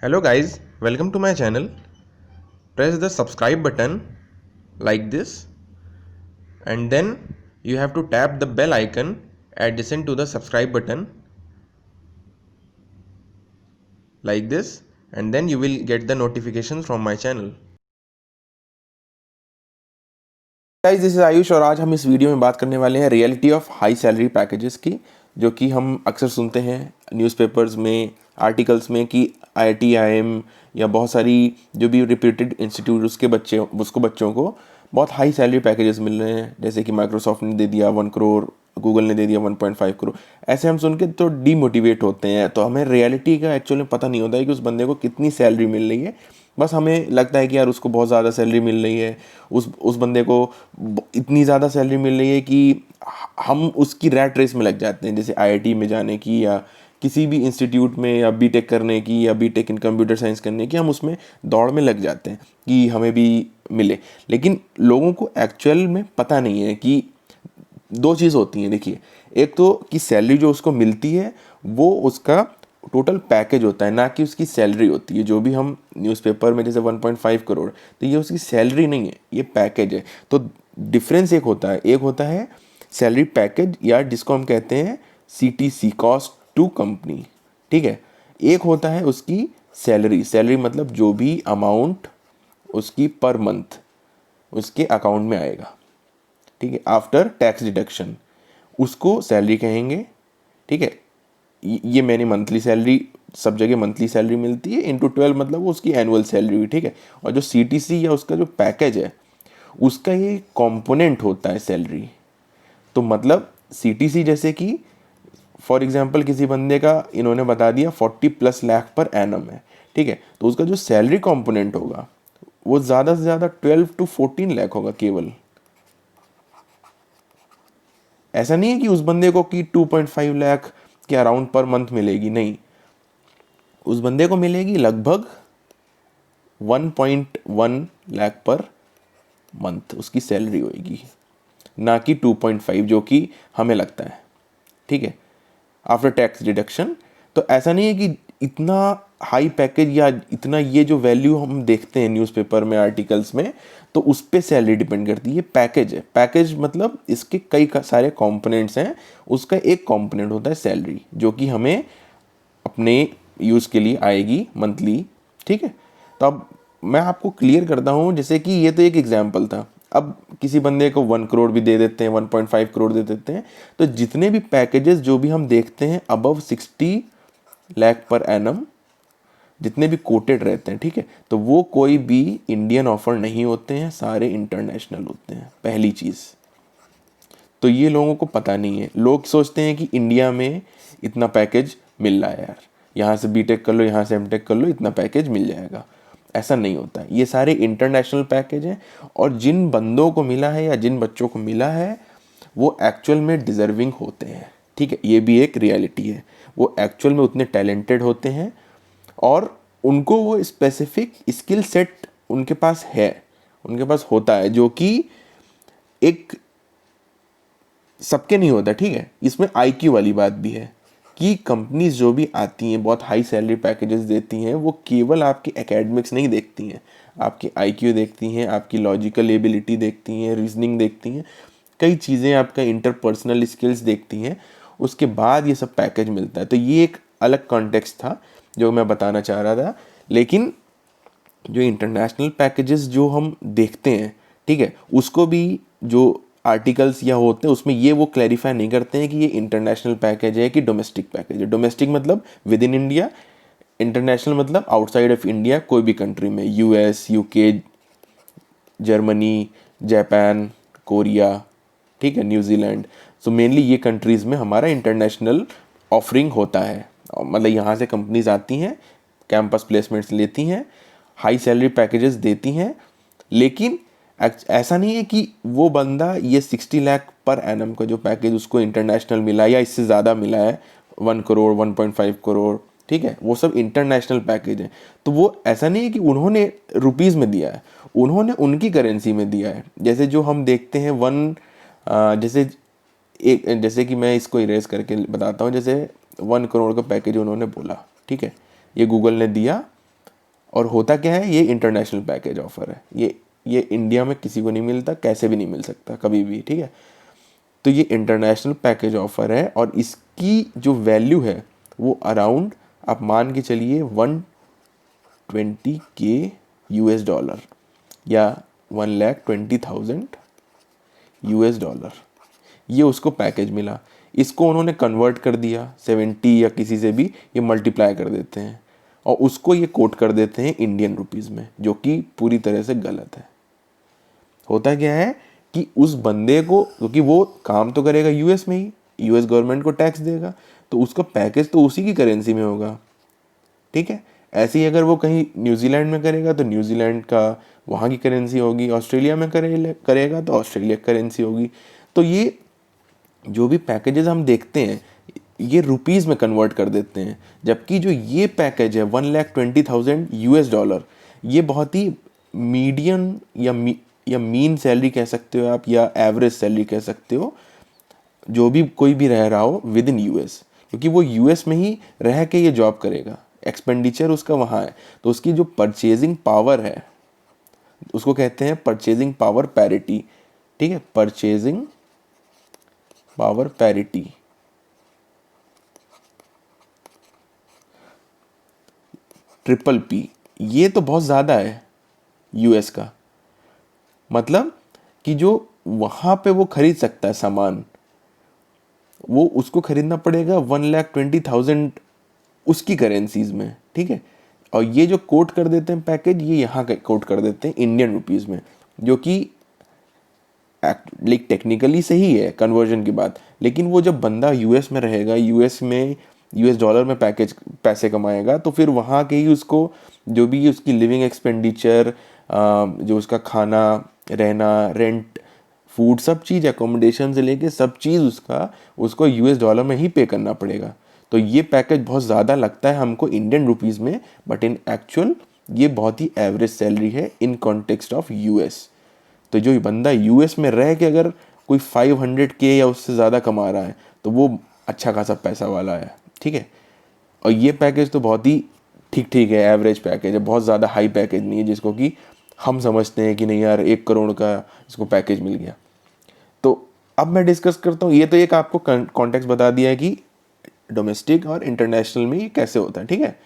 Hello guys, welcome to my channel. Press the subscribe button like this, and then you have to tap the bell icon adjacent to the subscribe button like this, and then you will get the notifications from my channel. Guys this is Ayush और आज हम इस video में बात करने वाले हैं reality of high salary packages की, जो कि हम अक्सर सुनते हैं न्यूज़पेपर्स में, आर्टिकल्स में कि आईआईटी आईएम या बहुत सारी जो भी रिप्यूटेड इंस्टीट्यूट उसको बच्चों को बहुत हाई सैलरी पैकेजेस मिल रहे हैं। जैसे कि माइक्रोसॉफ्ट ने दे दिया 1 करोड़, गूगल ने दे दिया 1.5 करोड़। ऐसे हम सुन के तो डीमोटिवेट होते हैं, तो हमें रियलिटी का एक्चुअली पता नहीं होता है कि उस बंदे को कितनी सैलरी मिल रही है। बस हमें लगता है कि यार उसको बहुत ज़्यादा सैलरी मिल रही है, उस बंदे को इतनी ज़्यादा सैलरी मिल रही है कि हम उसकी रैट रेस में लग जाते हैं, जैसे आईआईटी में जाने की या किसी भी इंस्टीट्यूट में या बीटेक करने की या बीटेक इन कंप्यूटर साइंस करने की। हम उसमें दौड़ में लग जाते हैं कि हमें भी मिले, लेकिन लोगों को एक्चुअल में पता नहीं है कि दो चीज़ होती हैं। देखिए, एक तो कि सैलरी जो उसको मिलती है वो उसका टोटल पैकेज होता है, ना कि उसकी सैलरी होती है। जो भी हम न्यूज़पेपर में जैसे 1.5 करोड़, तो ये उसकी सैलरी नहीं है, ये पैकेज है। तो डिफरेंस एक होता है सैलरी पैकेज, या जिसको हम कहते हैं सीटीसी, कॉस्ट टू कंपनी, ठीक है। एक होता है उसकी सैलरी मतलब जो भी अमाउंट उसकी पर मंथ उसके अकाउंट में आएगा, ठीक है, आफ्टर टैक्स डिडक्शन, उसको सैलरी कहेंगे, ठीक है। ये मैंने मंथली सैलरी, सब जगह मंथली सैलरी मिलती है, इंटू 12 मतलब वो उसकी एनुअल सैलरी हुई, ठीक है। और जो सीटीसी या उसका जो पैकेज है उसका ये कंपोनेंट होता है सैलरी। तो मतलब सीटीसी जैसे कि फॉर एग्जांपल किसी बंदे का इन्होंने बता दिया 40+ लाख पर एनम है, ठीक है, तो उसका जो सैलरी कंपोनेंट होगा वो ज़्यादा से ज़्यादा 12 to 14 लाख होगा केवल। ऐसा नहीं है कि उस बंदे को कि 2.5 लाख के अराउंड पर मंथ मिलेगी, नहीं, उस बंदे को मिलेगी लगभग 1.1 लाख पर मंथ उसकी सैलरी होगी, ना कि 2.5 जो कि हमें लगता है, ठीक है, आफ्टर टैक्स डिडक्शन। तो ऐसा नहीं है कि इतना हाई पैकेज या इतना, ये जो वैल्यू हम देखते हैं न्यूज़पेपर में, आर्टिकल्स में, तो उस पर सैलरी डिपेंड करती है। ये पैकेज है, पैकेज मतलब इसके कई सारे कंपोनेंट्स हैं, उसका एक कंपोनेंट होता है सैलरी, जो कि हमें अपने यूज़ के लिए आएगी मंथली, ठीक है। तो अब मैं आपको क्लियर करता हूँ, जैसे कि ये तो एक एग्जांपल था। अब किसी बंदे को 1 करोड़ भी दे देते हैं, 1.5 करोड़ दे देते हैं, तो जितने भी पैकेजेस जो भी हम देखते हैं अबव 60 लाख पर एनम, जितने भी कोटेड रहते हैं, ठीक है, तो वो कोई भी इंडियन ऑफर नहीं होते हैं, सारे इंटरनेशनल होते हैं, पहली चीज़। तो ये लोगों को पता नहीं है। लोग सोचते हैं कि इंडिया में इतना पैकेज मिल रहा है यार, यहाँ से बीटेक कर लो, यहाँ से एमटेक कर लो, इतना पैकेज मिल जाएगा। ऐसा नहीं होता है, ये सारे इंटरनेशनल पैकेज हैं। और जिन बंदों को मिला है या जिन बच्चों को मिला है वो एक्चुअल में डिज़र्विंग होते हैं, ठीक है, ये भी एक रियलिटी है। वो एक्चुअल में उतने टैलेंटेड होते हैं और उनको वो स्पेसिफिक स्किल सेट उनके पास है, उनके पास होता है, जो कि एक सबके नहीं होता, ठीक है। इसमें आईक्यू वाली बात भी है कि कंपनीज जो भी आती हैं बहुत हाई सैलरी पैकेजेस देती हैं, वो केवल आपकी एकेडमिक्स नहीं देखती हैं, आपकी आईक्यू देखती हैं, आपकी लॉजिकल एबिलिटी देखती हैं, रीजनिंग देखती हैं, कई चीज़ें, आपका इंटरपर्सनल स्किल्स देखती हैं। उसके बाद ये सब पैकेज मिलता है। तो ये एक अलग कॉन्टेक्स्ट था जो मैं बताना चाह रहा था। लेकिन जो इंटरनेशनल पैकेजेस जो हम देखते हैं, ठीक है, उसको भी जो आर्टिकल्स या होते हैं उसमें ये वो क्लैरिफाई नहीं करते हैं कि ये इंटरनेशनल पैकेज है कि डोमेस्टिक पैकेज है। डोमेस्टिक मतलब विद इन इंडिया, इंटरनेशनल मतलब आउटसाइड ऑफ इंडिया, कोई भी कंट्री में, US, UK, Germany, Japan, Korea, ठीक है, न्यूजीलैंड। सो मेनली ये कंट्रीज़ में हमारा इंटरनेशनल ऑफरिंग होता है। मतलब यहाँ से कंपनीज आती हैं, कैंपस प्लेसमेंट्स लेती हैं, हाई सैलरी पैकेजेस देती हैं। लेकिन ऐसा नहीं है कि वो बंदा ये 60 लाख पर एनम का जो पैकेज उसको इंटरनेशनल मिला या इससे ज़्यादा मिला है, 1 करोड़, 1.5 करोड़, ठीक है, वो सब इंटरनेशनल पैकेज है। तो वो ऐसा नहीं है कि उन्होंने रुपीज़ में दिया है, उन्होंने उनकी करेंसी में दिया है। जैसे जो हम देखते हैं जैसे कि मैं इसको इरेज करके बताता हूँ। जैसे 1 करोड़ का पैकेज उन्होंने बोला, ठीक है, ये गूगल ने दिया और होता क्या है, ये इंटरनेशनल पैकेज ऑफर है, ये इंडिया में किसी को नहीं मिलता, कैसे भी नहीं मिल सकता कभी भी, ठीक है। तो ये इंटरनेशनल पैकेज ऑफर है और इसकी जो वैल्यू है वो अराउंड, आप मान के चलिए 120K US डॉलर या 1,20,000 US डॉलर, ये उसको पैकेज मिला। इसको उन्होंने कन्वर्ट कर दिया 70 या किसी से भी ये मल्टीप्लाई कर देते हैं और उसको ये कोट कर देते हैं इंडियन रुपीज़ में, जो कि पूरी तरह से गलत है। होता क्या है कि उस बंदे को, क्योंकि वो काम तो करेगा यूएस में ही, यूएस गवर्नमेंट को टैक्स देगा, तो उसका पैकेज तो उसी की करेंसी में होगा, ठीक है। ऐसे ही अगर वो कहीं न्यूजीलैंड में करेगा तो न्यूजीलैंड का वहाँ की करेंसी होगी, ऑस्ट्रेलिया में करेगा तो ऑस्ट्रेलिया की करेंसी होगी। तो ये जो भी पैकेजेस हम देखते हैं ये रुपीज़ में कन्वर्ट कर देते हैं, जबकि जो ये पैकेज है 1,20,000 US डॉलर, ये बहुत ही मीडियम या मीन सैलरी कह सकते हो आप, या एवरेज सैलरी कह सकते हो, जो भी कोई भी रह रहा हो विद इन यूएस, क्योंकि वो यूएस में ही रह के ये जॉब करेगा, एक्सपेंडिचर उसका वहाँ है, तो उसकी जो परचेजिंग पावर है उसको कहते हैं परचेजिंग पावर पैरिटी, ठीक है, परचेजिंग पावर पैरिटी। PPP, ये तो बहुत ज़्यादा है यूएस का, मतलब कि जो वहाँ पे वो खरीद सकता है सामान, वो उसको खरीदना पड़ेगा 1,20,000 उसकी करेंसीज में, ठीक है। और ये जो कोट कर देते हैं पैकेज, ये यहाँ का कोट कर देते हैं इंडियन रुपीज़ में, जो कि लाइक टेक्निकली सही है कन्वर्जन की बात, लेकिन वो जब बंदा यूएस में रहेगा, यूएस डॉलर में पैसे कमाएगा, तो फिर वहाँ के ही उसको जो भी उसकी लिविंग एक्सपेंडिचर, जो उसका खाना, रहना, रेंट, फूड, सब चीज़, एकोमोडेशन से लेके सब चीज़ उसको यूएस डॉलर में ही पे करना पड़ेगा। तो ये पैकेज बहुत ज़्यादा लगता है हमको इंडियन रुपीज़ में, बट इन एक्चुअल ये बहुत ही एवरेज सैलरी है इन कॉन्टेक्स्ट ऑफ यूएस। तो जो बंदा यूएस में रह के अगर कोई 500K या उससे ज़्यादा कमा रहा है तो वो अच्छा खासा पैसा वाला है, ठीक है। और ये पैकेज तो बहुत ही ठीक ठीक है, एवरेज पैकेज है, बहुत ज़्यादा हाई पैकेज नहीं है जिसको कि हम समझते हैं कि नहीं यार 1 करोड़ का इसको पैकेज मिल गया। तो अब मैं डिस्कस करता हूँ, ये तो एक आपको कॉन्टेक्स्ट बता दिया है कि डोमेस्टिक और इंटरनेशनल में ये कैसे होता है, ठीक है।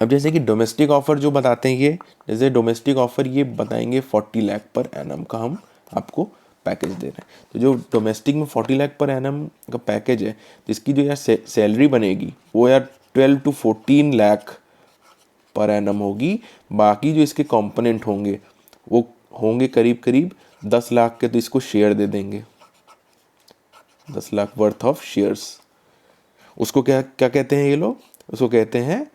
अब जैसे कि डोमेस्टिक ऑफर जो बताते हैं, ये जैसे डोमेस्टिक ऑफर ये बताएंगे 40 लाख पर एनम का हम आपको पैकेज दे रहे हैं। तो जो डोमेस्टिक में 40 लाख पर एनम का पैकेज है, जिसकी जो यार सैलरी बनेगी वो यार 12 to 14 लाख पर एनम होगी। बाकी जो इसके कंपोनेंट होंगे वो होंगे करीब करीब 10 लाख के, तो इसको शेयर दे देंगे, 10 लाख वर्थ ऑफ शेयर्स। उसको क्या क्या कहते हैं ये लोग, उसको कहते हैं,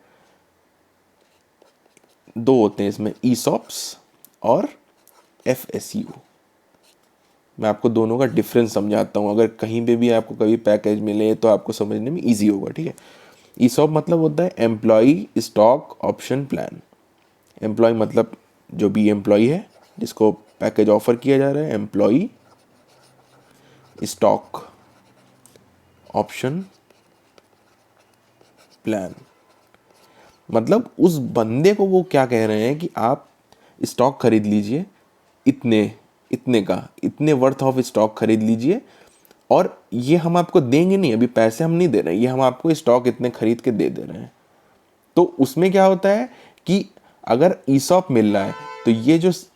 दो होते हैं इसमें, ईसॉप्स और FSU। मैं आपको दोनों का डिफरेंस समझाता हूँ, अगर कहीं पे भी आपको कभी पैकेज मिले तो आपको समझने में इजी होगा, ठीक है। ईसॉप मतलब होता है employ stock option plan. Employ मतलब जो भी एम्प्लॉय है जिसको पैकेज ऑफर किया जा रहा है, एम्प्लॉय स्टॉक ऑप्शन प्लान, मतलब उस बंदे को वो क्या कह रहे हैं कि आप स्टॉक खरीद लीजिए, इतने वर्थ ऑफ स्टॉक खरीद लीजिए, और ये हम आपको देंगे नहीं, अभी पैसे हम नहीं दे रहे हैं, ये हम आपको स्टॉक इतने खरीद के दे रहे हैं। तो उसमें क्या होता है कि अगर ईसॉप मिल रहा है तो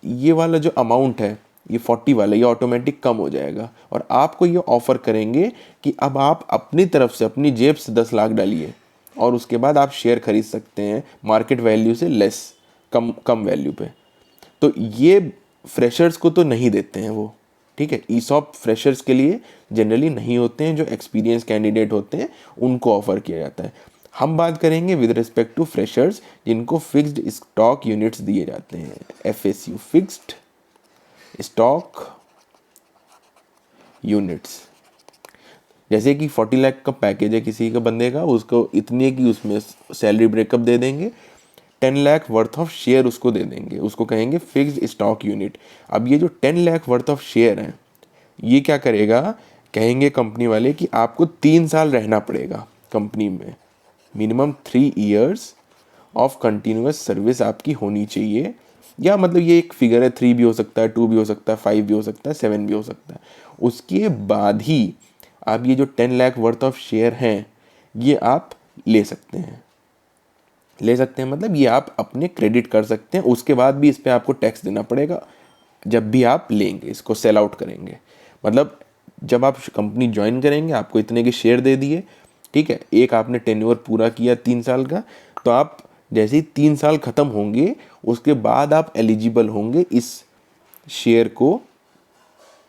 ये वाला जो अमाउंट है, ये 40 वाला, ये ऑटोमेटिक कम हो जाएगा, और आपको ये ऑफर करेंगे कि अब आप अपनी तरफ से अपनी जेब से 10 लाख डालिए और उसके बाद आप शेयर खरीद सकते हैं मार्केट वैल्यू से लेस, कम वैल्यू पे। तो ये फ्रेशर्स को तो नहीं देते हैं वो, ठीक है। ईसॉप फ्रेशर्स के लिए जनरली नहीं होते हैं, जो एक्सपीरियंस कैंडिडेट होते हैं उनको ऑफर किया जाता है। हम बात करेंगे विद रिस्पेक्ट टू फ्रेशर्स जिनको फिक्स्ड स्टॉक यूनिट्स दिए जाते हैं, FSU, फिक्स्ड स्टॉक यूनिट्स। जैसे कि 40 लाख का पैकेज है किसी का बंदे का, उसको इतने की उसमें सैलरी ब्रेकअप दे देंगे, 10 लाख वर्थ ऑफ शेयर उसको दे देंगे, उसको कहेंगे फिक्स्ड स्टॉक यूनिट। अब ये जो 10 लाख वर्थ ऑफ शेयर हैं, ये क्या करेगा, कहेंगे कंपनी वाले कि आपको 3 साल रहना पड़ेगा कंपनी में, minimum 3 years, of continuous service आपकी होनी चाहिए, या मतलब ये एक फिगर है, 3 भी हो सकता है, 2 भी हो सकता है, 5 भी हो सकता है, 7 भी हो सकता है। उसके बाद ही आप ये जो 10 लाख वर्थ ऑफ शेयर हैं ये आप ले सकते हैं। ले सकते हैं मतलब ये आप अपने क्रेडिट कर सकते हैं, उसके बाद भी इस पे आपको टैक्स देना पड़ेगा जब भी आप लेंगे, इसको सेल आउट करेंगे। मतलब जब आप कंपनी ज्वाइन करेंगे आपको इतने के शेयर दे दिए, ठीक है, एक आपने टेन्योर पूरा किया 3 साल का, तो आप जैसे ही 3 साल ख़त्म होंगे उसके बाद आप एलिजिबल होंगे इस शेयर को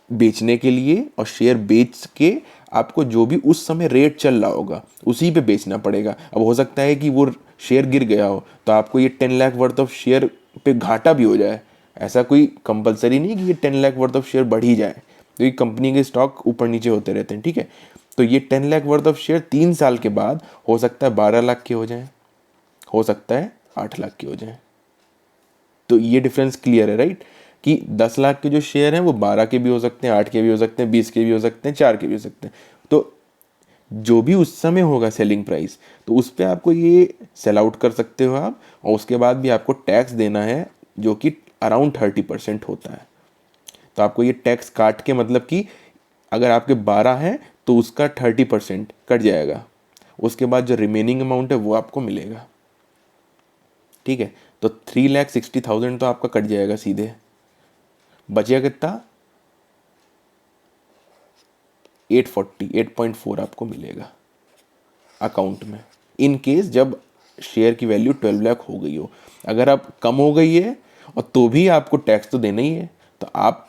बेचने के लिए, और शेयर बेच के आपको जो भी उस समय रेट चल रहा होगा उसी पे बेचना पड़ेगा। अब हो सकता है कि वो शेयर गिर गया हो तो आपको ये 10 लाख वर्थ ऑफ शेयर पे घाटा भी हो जाए, ऐसा कोई कंपलसरी नहीं कि ये 10 लाख वर्थ ऑफ शेयर बढ़ ही जाए, तो ये कंपनी के स्टॉक ऊपर नीचे होते रहते हैं, ठीक है। तो ये 10 लाख वर्थ ऑफ शेयर 3 साल के बाद हो सकता है 12 लाख के हो जाए, हो सकता है 8 लाख के हो जाए। तो ये डिफरेंस क्लियर है, राइट, कि 10 लाख के जो शेयर हैं वो 12 के भी हो सकते हैं, 8 के भी हो सकते हैं, 20 के भी हो सकते हैं, 4 के भी हो सकते हैं। तो जो भी उस समय होगा सेलिंग प्राइस, तो उस पर आपको ये सेल आउट कर सकते हो आप, और उसके बाद भी आपको टैक्स देना है जो कि अराउंड 30% होता है। तो आपको ये टैक्स काट के, मतलब कि अगर आपके 12 हैं तो उसका 30% कट जाएगा, उसके बाद जो रिमेनिंग अमाउंट है वो आपको मिलेगा, ठीक है। तो 3,60,000 तो आपका कट जाएगा सीधे, बचेगा कितना, 8.4 आपको मिलेगा अकाउंट में, इन केस जब शेयर की वैल्यू 12 लाख हो गई हो। अगर आप कम हो गई है और तो भी आपको टैक्स तो देना ही है, तो आप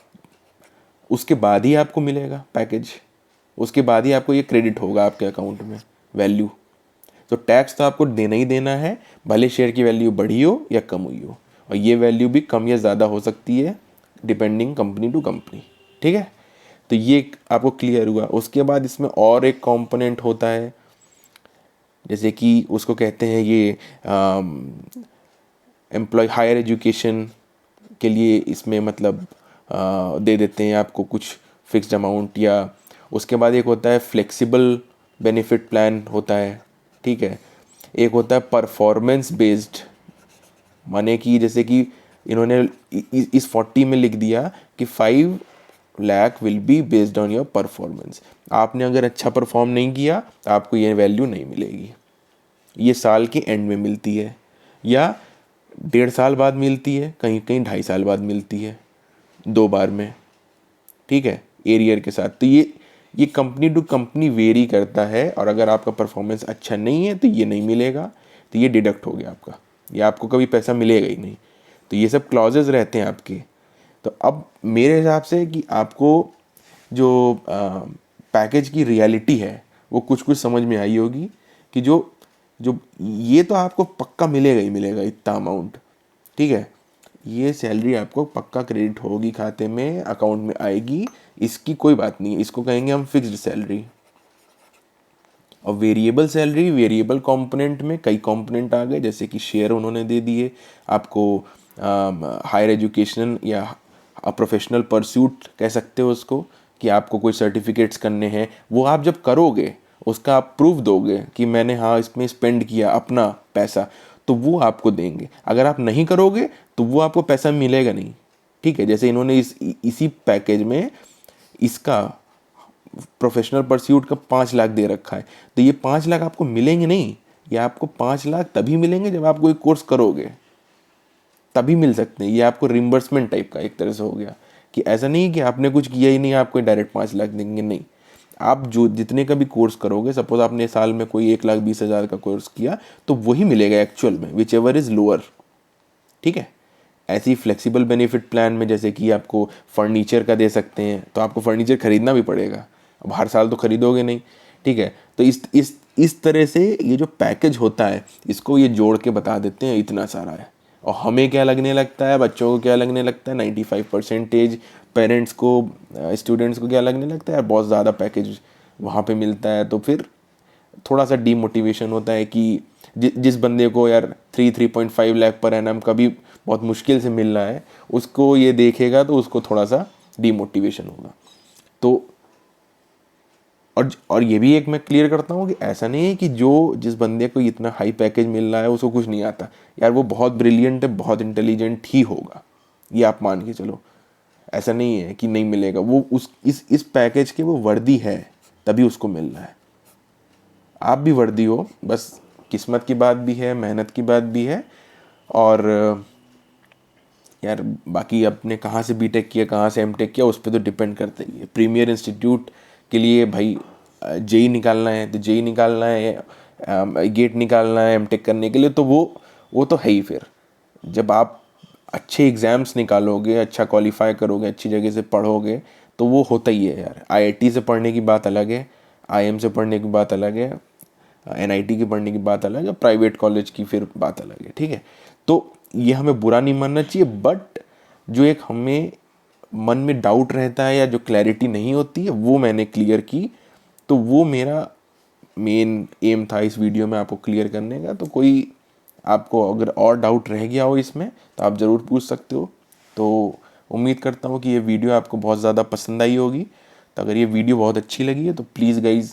उसके बाद ही आपको मिलेगा पैकेज, उसके बाद ही आपको ये क्रेडिट होगा आपके अकाउंट में वैल्यू। तो टैक्स तो आपको देना ही देना है, भले शेयर की वैल्यू बढ़ी हो या कम हुई हो, और ये वैल्यू भी कम या ज़्यादा हो सकती है डिपेंडिंग कंपनी टू कंपनी, ठीक है। तो ये आपको क्लियर हुआ। उसके बाद इसमें और एक कंपोनेंट होता है, जैसे कि उसको कहते हैं ये एम्प्लॉय हायर एजुकेशन के लिए, इसमें मतलब दे देते हैं आपको कुछ फिक्स्ड अमाउंट, या उसके बाद एक होता है फ्लेक्सिबल बेनिफिट प्लान होता है, ठीक है। एक होता है परफॉर्मेंस बेस्ड, माने कि जैसे कि इन्होंने इस 40 में लिख दिया कि 5 lakh will be based on your performance. आपने अगर अच्छा परफॉर्म नहीं किया तो आपको ये वैल्यू नहीं मिलेगी, ये साल के एंड में मिलती है, या 1.5 साल बाद मिलती है, कहीं कहीं 2.5 साल बाद मिलती है, 2 बार में, ठीक है, एरियर के साथ। तो ये कंपनी टू कंपनी वेरी करता है, और अगर आपका परफॉर्मेंस अच्छा नहीं है तो ये नहीं मिलेगा, तो ये डिडक्ट हो गया आपका, ये आपको कभी पैसा मिलेगा ही नहीं। तो ये सब क्लॉजेज रहते हैं आपके। तो अब मेरे हिसाब से कि आपको जो पैकेज की रियलिटी है वो कुछ कुछ समझ में आई होगी, कि जो जो ये तो आपको पक्का मिलेगा ही मिलेगा इतना अमाउंट, ठीक है, ये सैलरी आपको पक्का क्रेडिट होगी खाते में, अकाउंट में आएगी, इसकी कोई बात नहीं है, इसको कहेंगे हम फिक्स्ड सैलरी। और वेरिएबल सैलरी, वेरिएबल कंपोनेंट में कई कंपोनेंट आ गए, जैसे कि शेयर उन्होंने दे दिए आपको, हायर एजुकेशन या प्रोफेशनल परस्यूट कह सकते हो उसको, कि आपको कोई सर्टिफिकेट्स करने हैं, वो आप जब करोगे उसका आप प्रूफ दोगे कि मैंने हाँ इसमें स्पेंड किया अपना पैसा, तो वो आपको देंगे। अगर आप नहीं करोगे तो वो आपको पैसा मिलेगा नहीं, ठीक है। जैसे इन्होंने इसी पैकेज में इसका प्रोफेशनल परस्यूट का 5 लाख दे रखा है, तो ये 5 लाख आपको मिलेंगे नहीं, ये आपको 5 लाख तभी मिलेंगे जब आप कोई कोर्स करोगे, तभी मिल सकते हैं। ये आपको रिम्बर्समेंट टाइप का एक तरह से हो गया, कि ऐसा नहीं कि आपने कुछ किया ही नहीं आपको डायरेक्ट 5 लाख देंगे, नहीं, आप जो जितने का भी कोर्स करोगे, सपोज आपने साल में कोई 1,20,000 का कोर्स किया, तो वही मिलेगा एक्चुअल में, विच एवर इज लोअर, ठीक है। ऐसे ही फ्लेक्सिबल बेनिफिट प्लान में जैसे कि आपको फर्नीचर का दे सकते हैं, तो आपको फर्नीचर खरीदना भी पड़ेगा, अब हर साल तो खरीदोगे नहीं, ठीक है। तो इस तरह से ये जो पैकेज होता है इसको ये जोड़ के बता देते हैं इतना सारा है। और हमें क्या लगने लगता है, बच्चों को क्या लगने लगता है, 95% पेरेंट्स को, स्टूडेंट्स को क्या लगने लगता है, बहुत ज़्यादा पैकेज वहाँ पे मिलता है, तो फिर थोड़ा सा डीमोटिवेशन होता है कि जिस बंदे को यार 3.5 लाख पर एनम कभी बहुत मुश्किल से मिल रहा है, उसको ये देखेगा तो उसको थोड़ा सा डीमोटिवेशन होगा। तो और ये भी एक मैं क्लियर करता हूँ कि ऐसा नहीं है कि जिस बंदे को इतना हाई पैकेज मिल रहा है उसको कुछ नहीं आता। यार वो बहुत ब्रिलियंट है, बहुत इंटेलिजेंट ही होगा, ये आप मान के चलो। ऐसा नहीं है कि नहीं मिलेगा, वो उस इस पैकेज के वो वर्दी है, तभी उसको मिल रहा है। आप भी वर्दी हो, बस किस्मत की बात भी है, मेहनत की बात भी है। और यार बाकी आपने कहाँ से बीटेक किया, कहाँ से एमटेक किया, उस पर तो डिपेंड करता ही है। प्रीमियर इंस्टीट्यूट के लिए भाई जेई निकालना है तो जेई निकालना है, गेट निकालना है एमटेक करने के लिए, तो वो तो है ही। फिर जब आप अच्छे एग्ज़ाम्स निकालोगे, अच्छा क्वालिफाई करोगे, अच्छी जगह से पढ़ोगे, तो वो होता ही है यार। आईआईटी से पढ़ने की बात अलग है, आईएम से पढ़ने की बात अलग है, एनआईटी की पढ़ने की बात अलग है, प्राइवेट कॉलेज की फिर बात अलग है, ठीक है। तो ये हमें बुरा नहीं मानना चाहिए, बट जो एक हमें मन में डाउट रहता है या जो क्लैरिटी नहीं होती है वो मैंने क्लियर की। तो वो मेरा मेन एम था इस वीडियो में आपको क्लियर करने का। तो कोई आपको अगर और डाउट रह गया हो इसमें तो आप ज़रूर पूछ सकते हो। तो उम्मीद करता हूँ कि ये वीडियो आपको बहुत ज़्यादा पसंद आई होगी। तो अगर ये वीडियो बहुत अच्छी लगी है तो प्लीज़ गाइज़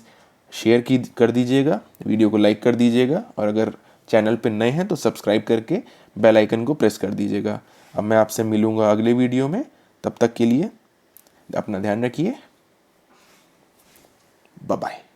शेयर कर दीजिएगा, वीडियो को लाइक कर दीजिएगा, और अगर चैनल पे नए हैं तो सब्सक्राइब करके बेल आइकन को प्रेस कर दीजिएगा। अब मैं आपसे मिलूँगा अगले वीडियो में, तब तक के लिए अपना ध्यान रखिए। Bye bye.